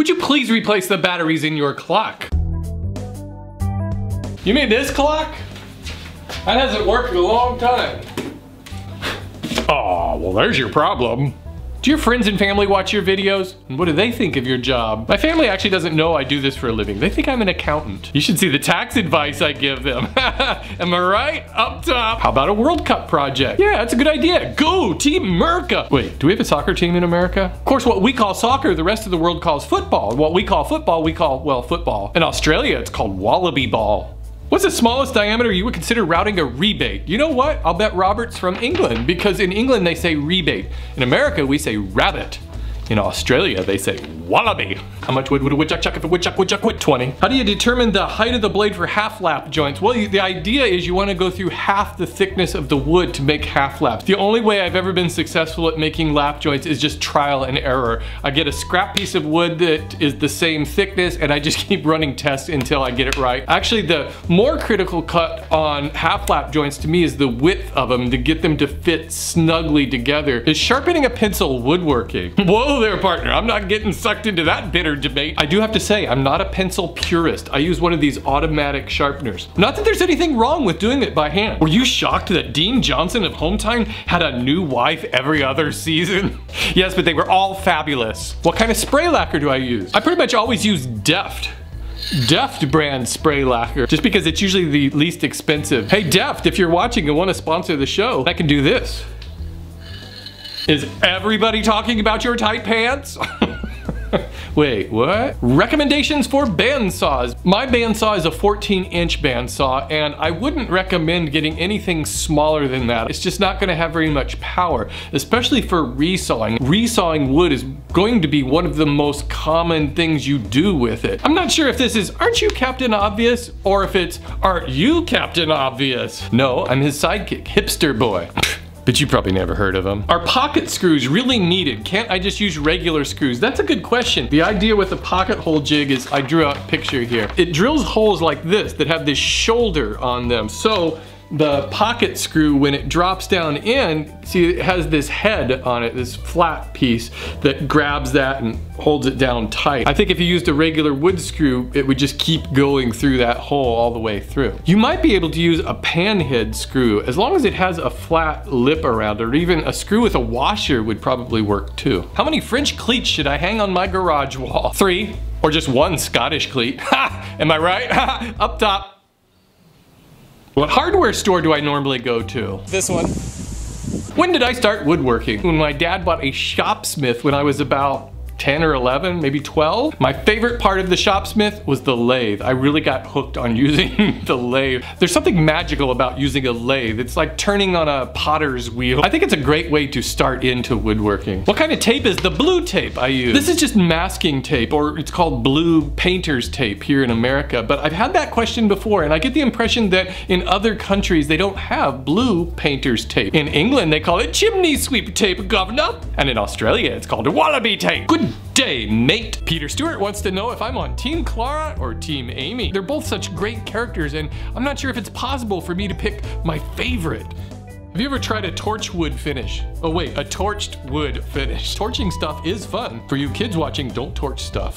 Would you please replace the batteries in your clock? You made this clock? That hasn't worked in a long time. Oh, well there's your problem. Do your friends and family watch your videos? And what do they think of your job? My family actually doesn't know I do this for a living. They think I'm an accountant. You should see the tax advice I give them. Am I right? Up top. How about a World Cup project? Yeah, that's a good idea. Go, Team Murica. Wait, do we have a soccer team in America? Of course, what we call soccer, the rest of the world calls football. What we call football, we call, well, football. In Australia, it's called wallaby ball. What's the smallest diameter you would consider routing a rebate? You know what? I'll bet Robert's from England, because in England they say rebate. In America we say rabbit. In Australia they say wallaby. How much wood would a woodchuck chuck if a woodchuck would 20? How do you determine the height of the blade for half lap joints? Well, the idea is you want to go through half the thickness of the wood to make half laps. The only way I've ever been successful at making lap joints is just trial and error. I get a scrap piece of wood that is the same thickness and I just keep running tests until I get it right. Actually, the more critical cut on half lap joints to me is the width of them to get them to fit snugly together. Is sharpening a pencil woodworking? Whoa there, partner, I'm not getting sucked into that bitter debate. I do have to say, I'm not a pencil purist. I use one of these automatic sharpeners. Not that there's anything wrong with doing it by hand. Were you shocked that Dean Johnson of Hometime had a new wife every other season? Yes, but they were all fabulous. What kind of spray lacquer do I use? I pretty much always use Deft brand spray lacquer, just because it's usually the least expensive. Hey Deft, if you're watching and want to sponsor the show, I can do this. Is everybody talking about your tight pants? Wait, what? Recommendations for bandsaws. My bandsaw is a 14-inch bandsaw, and I wouldn't recommend getting anything smaller than that. It's just not gonna have very much power, especially for resawing. Resawing wood is going to be one of the most common things you do with it. I'm not sure if this is, aren't you Captain Obvious? Or if it's, aren't you Captain Obvious? No, I'm his sidekick, Hipster Boy. But you probably never heard of them. Are pocket screws really needed? Can't I just use regular screws? That's a good question. The idea with the pocket hole jig is, I drew out a picture here. It drills holes like this that have this shoulder on them. So the pocket screw, when it drops down in, see it has this head on it, this flat piece that grabs that and holds it down tight. I think if you used a regular wood screw, it would just keep going through that hole all the way through. You might be able to use a pan head screw, as long as it has a flat lip around it, or even a screw with a washer would probably work too. How many French cleats should I hang on my garage wall? 3, or just 1 Scottish cleat. Ha! Am I right? Up top. What hardware store do I normally go to? This one. When did I start woodworking? When my dad bought a Shopsmith when I was about 10 or 11, maybe 12. My favorite part of the Shopsmith was the lathe. I really got hooked on using the lathe. There's something magical about using a lathe. It's like turning on a potter's wheel. I think it's a great way to start into woodworking. What kind of tape is the blue tape I use? This is just masking tape, or it's called blue painter's tape here in America, but I've had that question before, and I get the impression that in other countries they don't have blue painter's tape. In England they call it chimney sweep tape, governor, and in Australia it's called a wallaby tape. Good day, mate. Peter Stewart wants to know if I'm on Team Clara or Team Amy. They're both such great characters, and I'm not sure if it's possible for me to pick my favorite. Have you ever tried a torch wood finish? Oh wait, a torched wood finish. Torching stuff is fun. For you kids watching, don't torch stuff.